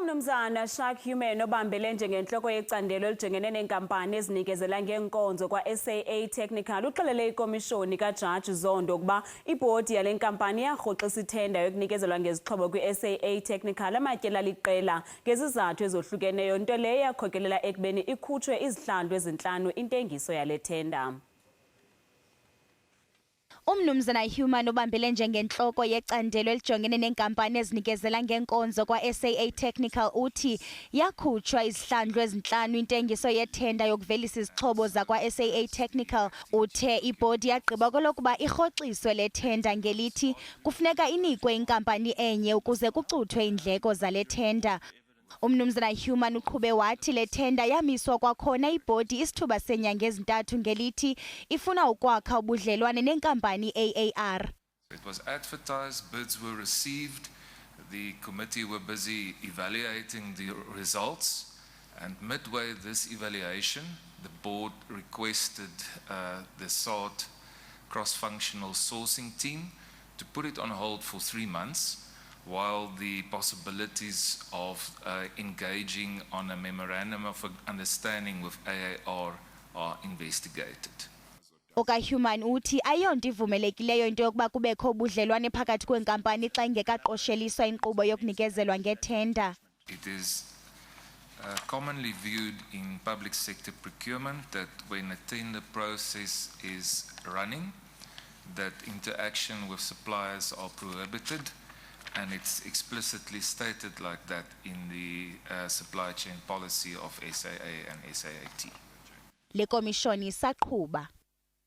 Umnumzana Schalk Human obambele njengentloko yecandelo elijongene neenkampani ezinikezela ngeenkonzo kwaSAA Technical uxelele ikomishoni kajaji Zondo ukuba ibhodi yale nkampani yaarhoxisa iTender yokunikezelwa ngezixhobo kwiSAA Technical amatyeli aliqela ngezizathu ezohlukeneyo, nto leyo yaakhokelela ekubeni ikhutshwe izihlandlo ezintlanu intengiso yale tender. Umnumzana Human obambele njengentloko yecandelo elijongene neenkampani ezinikezela ngeenkonzo kwaSAA Technical uthi yakhutshwa izihlandlo ezintlanu intengiso yethenda yokuvelisa izixhobo zakwaSAA Technical. Uthe ibhodi yagqiba kolokuba irhoxiswe le tenda ngelithi kufuneka inikwe inkampani enye ukuze kucuthwe iindleko zale tenda. Umnumzana Human uqhube wathi le tenda yamiswa kwakhona ibhodi isithuba senyanga ezintathu ngelithi ifuna ukwakha ubudlelwane nenkampani AAR. It was advertised, bids were received, the committee were busy evaluating the results, and midway this evaluation the board requested the SAAT cross-functional sourcing team to put it on hold for 3 months while the possibilities of engaging on a memorandum of understanding with AAR are investigated. Human uthi ayonto ivumelekileyo into yokuba kubekho ubudlelwane phakathi kweenkampani xa ingekaqosheliswa inkqubo yokunikezelwa ngethenda. It is commonly viewed in public sector procurement that when a tender process is running, that interaction with suppliers are prohibited. And it's explicitly stated like that in the supply chain policy of SAA and SAAT. Le komishoni saqhuba